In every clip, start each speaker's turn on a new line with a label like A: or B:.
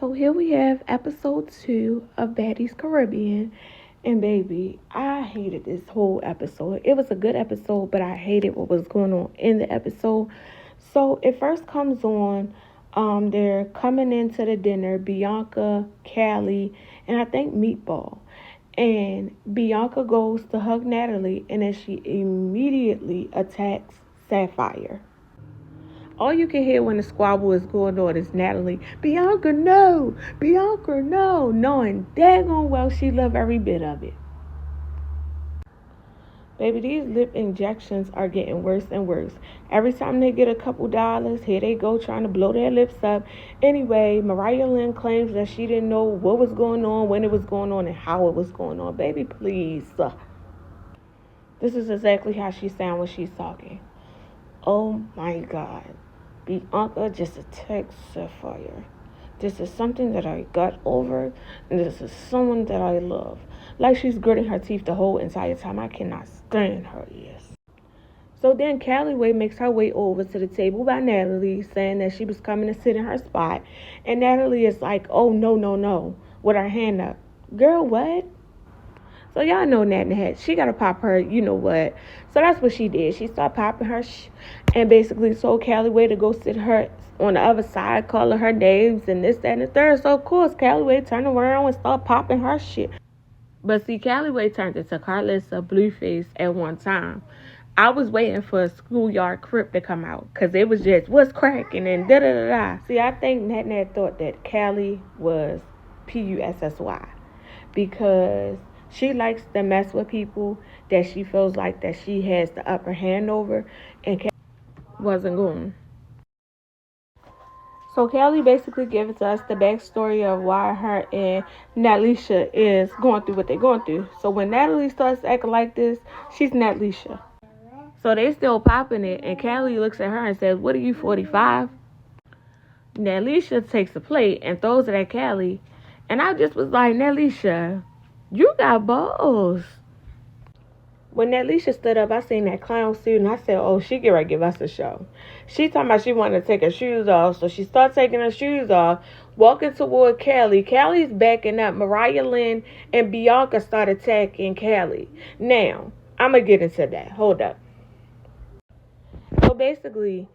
A: So here we have episode 2 of Baddies Caribbean. And baby, I hated this whole episode. It was a good episode, but I hated what was going on in the episode. So it first comes on, they're coming into the dinner, Bianca, Callie, and I think Meatball. And Bianca goes to hug Natalie, and then she immediately attacks Sapphire. All you can hear when the squabble is going on is Natalie, Bianca, no! Bianca, no! Knowing daggone well she loved every bit of it. Baby, these lip injections are getting worse and worse. Every time they get a couple dollars, here they go trying to blow their lips up. Anyway, Mariah Lynn claims that she didn't know what was going on, when it was going on, and how it was going on. Baby, please. This is exactly how she sounds when she's talking. Oh my God. Bianca just attacked Sapphire. This is something that I got over, and this is someone that I love. Like she's gritting her teeth the whole entire time. I cannot stand her, yes. So then Callie makes her way over to the table by Natalie, saying that she was coming to sit in her spot. And Natalie is like, oh, no, with her hand up. Girl, what? So y'all know Nat in the Hat. She got to pop her, you know what. So that's what she did. She started popping her and basically told Callie to go sit her on the other side, calling her names and this, that, and the third. So, of course, Callie turned around and started popping her shit. But see, Callie turned into Carlissa Blueface at one time. I was waiting for a Schoolyard Crip to come out because it was just, what's cracking and da-da-da-da. See, I think Nat thought that Callie was Pussy because she likes to mess with people that she feels like that she has the upper hand over, and Callie wasn't going. So Callie basically gives us the backstory of why her and Natalisha is going through what they're going through. So when Natalie starts acting like this, she's Natalisha. So they still popping it, and Callie looks at her and says, what are you, 45? Natalisha takes a plate and throws it at Callie, and I just was like, Natalisha, you got balls. When Natalisha stood up, I seen that clown suit, and I said, oh, she get ready to give us a show. She talking about she wanted to take her shoes off, so she started taking her shoes off, walking toward Callie. Callie's backing up. Mariah Lynn and Bianca start attacking Callie. Now, I'm going to get into that. Hold up. So basically,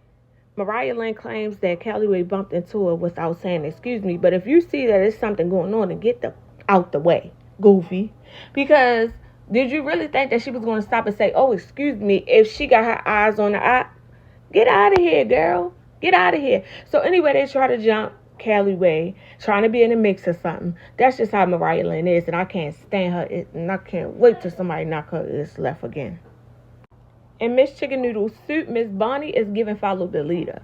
A: Mariah Lynn claims that Callie bumped into her without saying excuse me, but if you see that there's something going on, then get out the way, goofy. Because did you really think that she was going to stop and say, oh, excuse me, if she got her eyes on the eye? Get out of here, girl. Get out of here. So anyway, they try to jump Callie trying to be in the mix or something. That's just how Mariah Lynn is, and I can't stand her. And I can't wait till somebody knock her this left again. And Miss Chicken Noodle Soup, Miss Bonnie, is giving follow the leader.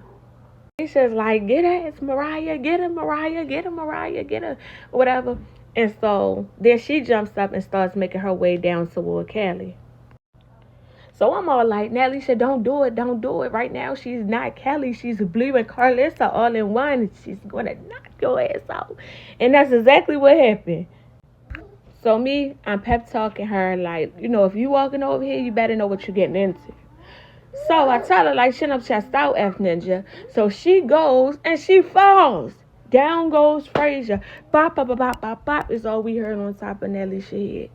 A: She's like, get her, it's Mariah, get her, Mariah, get her, Mariah, get her, whatever. And so then she jumps up and starts making her way down toward Callie. So I'm all like, Natalisha, don't do it. Right now, she's not Callie. She's Blue and Carlissa all in one. And she's going to knock your ass out. And that's exactly what happened. So me, I'm pep talking her like, you know, if you walking over here, you better know what you're getting into. So I tell her, like, chin up, chest out, F Ninja. So she goes and she falls. Down goes Frazier. Bop, bop, bop, bop, bop, bop is all we heard on top of Nellie's head.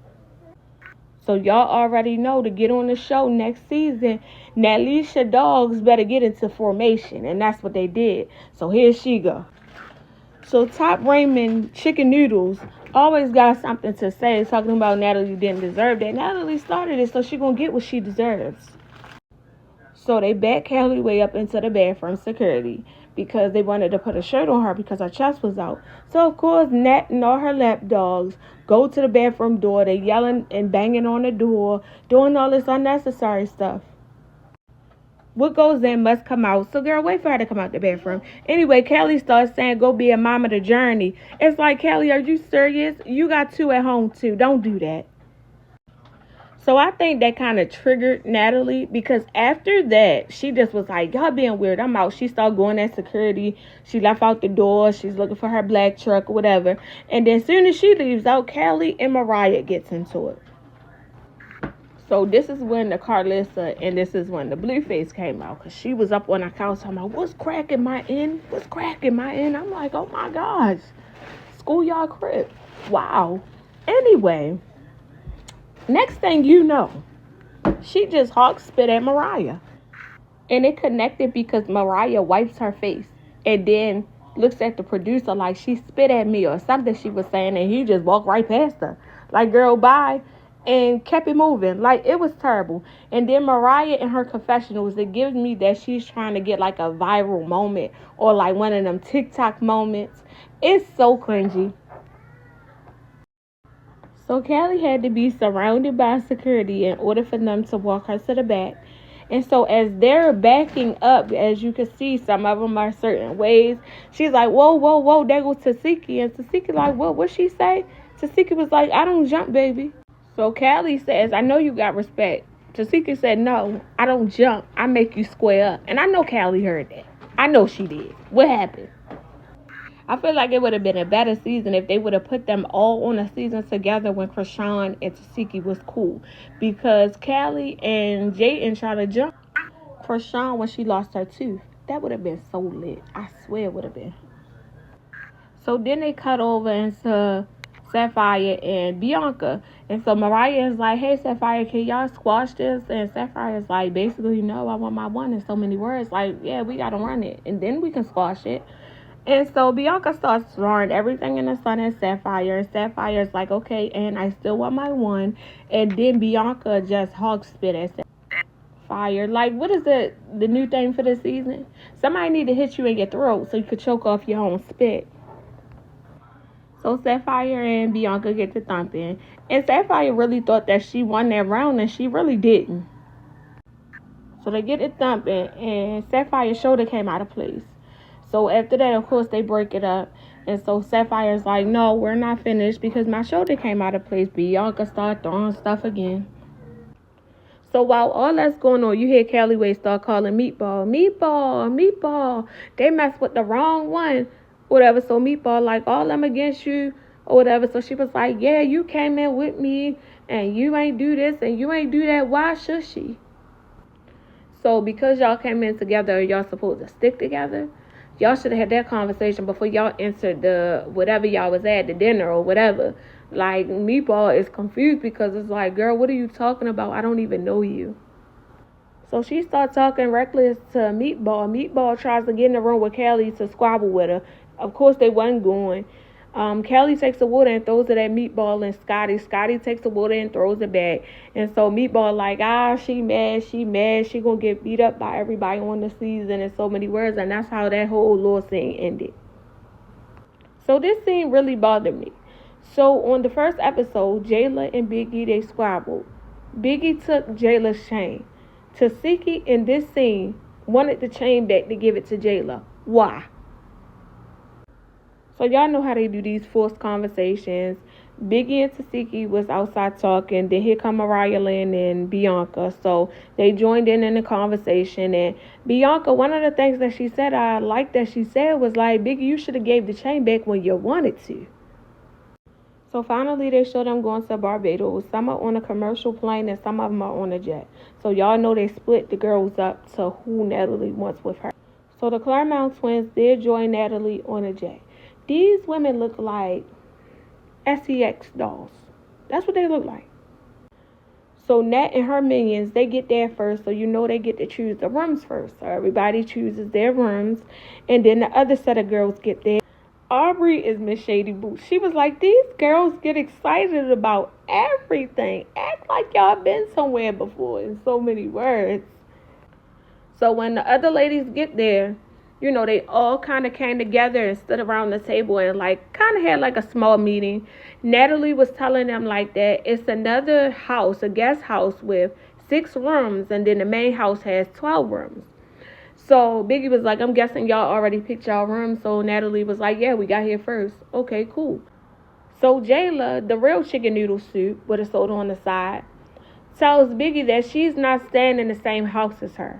A: So y'all already know to get on the show next season, Natalisha dogs better get into formation. And that's what they did. So here she go. So Top Raymond Chicken Noodles always got something to say, talking about Natalie didn't deserve that. Natalie started it, so she gonna get what she deserves. So they backed Callie up into the bathroom security because they wanted to put a shirt on her because her chest was out. So, of course, Nat and all her lap dogs go to the bathroom door. They yelling and banging on the door, doing all this unnecessary stuff. What goes in must come out. So, girl, wait for her to come out the bathroom. Anyway, Callie starts saying, go be a mama to Journey. It's like, Callie, are you serious? You got 2 at home, too. Don't do that. So I think that kind of triggered Natalie because after that, she just was like, y'all being weird. I'm out. She started going at security. She left out the door. She's looking for her black truck or whatever. And then as soon as she leaves out, Callie and Mariah gets into it. So this is when the Carlissa and this is when the Blueface came out. Because she was up on the couch talking about, what's cracking my end? What's cracking my end? I'm like, oh my gosh. schoolyard crib. Wow. Anyway, next thing you know, she just hawk spit at Mariah. And it connected because Mariah wipes her face and then looks at the producer like she spit at me or something she was saying, and he just walked right past her. Like, girl, bye. And kept it moving. Like, it was terrible. And then Mariah in her confessionals, it gives me that she's trying to get like a viral moment or like one of them TikTok moments. It's so cringy. So Callie had to be surrounded by security in order for them to walk her to the back. And so as they're backing up, as you can see, some of them are certain ways. She's like, whoa, whoa, whoa, there goes Tasiki. And Tasiki like, what she say? Tasiki was like, I don't jump, baby. So Callie says, I know you got respect. Tasiki said, no, I don't jump. I make you square up. And I know Callie heard that. I know she did. What happened? I feel like it would have been a better season if they would have put them all on a season together when Krishan and Tasiki was cool. Because Callie and Jayden tried to jump Krishan when she lost her tooth. That would have been so lit. I swear it would have been. So then they cut over into Sapphire and Bianca. And so Mariah is like, hey, Sapphire, can y'all squash this? And Sapphire is like, basically, no, I want my one in so many words. Like, yeah, we got to run it. And then we can squash it. And so Bianca starts throwing everything in the sun at Sapphire. And Sapphire's like, okay, and I still want my one. And then Bianca just hog spit at Sapphire. Like, what is the new thing for this season? Somebody need to hit you in your throat so you could choke off your own spit. So Sapphire and Bianca get to thumping. And Sapphire really thought that she won that round, and she really didn't. So they get it thumping, and Sapphire's shoulder came out of place. So after that, of course, they break it up. And so Sapphire's like, no, we're not finished because my shoulder came out of place. Bianca started throwing stuff again. So while all that's going on, you hear Callie start calling Meatball, Meatball, Meatball. They messed with the wrong one, whatever. So Meatball like, all I'm against you or whatever. So she was like, yeah, you came in with me and you ain't do this and you ain't do that. Why should she? So because y'all came in together, y'all supposed to stick together. Y'all should have had that conversation before y'all entered the whatever y'all was at, the dinner or whatever. Like, Meatball is confused because it's like, girl, what are you talking about? I don't even know you. So she starts talking reckless to Meatball. Meatball tries to get in the room with Callie to squabble with her. Of course, they wasn't going. Callie takes the water and throws it at Meatball and Scotty. Scotty takes the water and throws it back. And so Meatball like, she mad. She gonna get beat up by everybody on the season in so many words. And that's how that whole little scene ended. So this scene really bothered me. So on the first episode, Jayla and Biggie, they squabbled. Biggie took Jayla's chain. Tasiki in this scene wanted the chain back to give it to Jayla. Why? So y'all know how they do these forced conversations. Biggie and Tasiki was outside talking. Then here come Mariah Lynn and Bianca. So they joined in the conversation. And Bianca, one of the things that she said I liked that she said was like, Biggie, you should have gave the chain back when you wanted to. So finally they show them going to Barbados. Some are on a commercial plane and some of them are on a jet. So y'all know they split the girls up to who Natalie wants with her. So the Claremont twins did join Natalie on a jet. These women look like SEX dolls. That's what they look like. So Nat and her minions, they get there first. So you know they get to choose the rooms first. So everybody chooses their rooms. And then the other set of girls get there. Aubrey is Miss Shady Boots. She was like, these girls get excited about everything. Act like y'all been somewhere before in so many words. So when the other ladies get there, you know, they all kind of came together and stood around the table and like kind of had like a small meeting. Natalie was telling them like that it's another house, a guest house with 6 rooms, and then the main house has 12 rooms. So Biggie was like, I'm guessing y'all already picked y'all room. So Natalie was like, yeah, we got here first. Okay, cool. So Jayla, the real chicken noodle soup with a soda on the side, tells Biggie that she's not staying in the same house as her.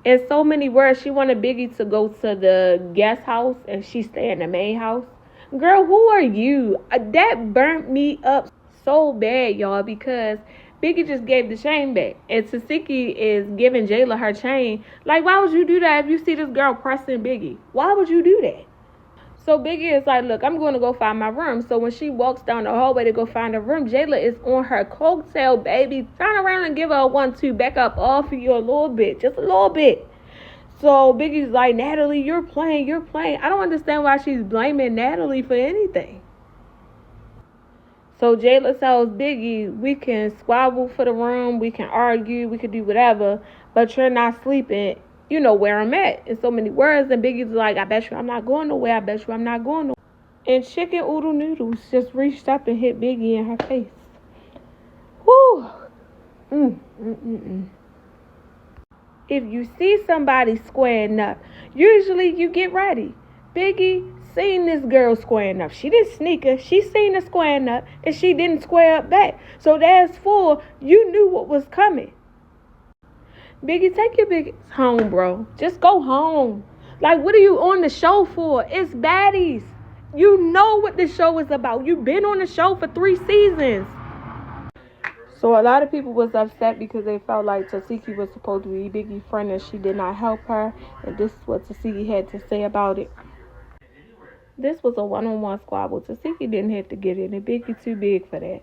A: In so many words, she wanted Biggie to go to the guest house and she stay in the main house. Girl, who are you? That burnt me up so bad, y'all, because Biggie just gave the chain back. And Tasiki is giving Jayla her chain. Like, why would you do that if you see this girl pressing Biggie? Why would you do that? So Biggie is like, look, I'm going to go find my room. So when she walks down the hallway to go find her room, Jayla is on her coattail, baby. Turn around and give her a 1-2. Back up off of you a little bit. Just a little bit. So Biggie's like, Natalie, you're playing. I don't understand why she's blaming Natalie for anything. So Jayla tells Biggie, we can squabble for the room, we can argue, we can do whatever, but you're not sleeping, you know, where I'm at, in so many words. And Biggie's like, I bet you I'm not going nowhere. And Chicken Oodle Noodles just reached up and hit Biggie in her face. Whoo! If you see somebody squaring up, usually you get ready. Biggie seen this girl squaring up. She didn't sneak her. She seen her squaring up, and she didn't square up back. So that's 4. You knew what was coming. Biggie, take your big home, bro. Just go home. Like, what are you on the show for? It's Baddies. You know what the show is about. You've been on the show for 3 seasons. So a lot of people was upset because they felt like Tasiki was supposed to be Biggie's friend and she did not help her. And this is what Tasiki had to say about it. This was a one-on-one squabble. Tasiki didn't have to get in, and Biggie too big for that.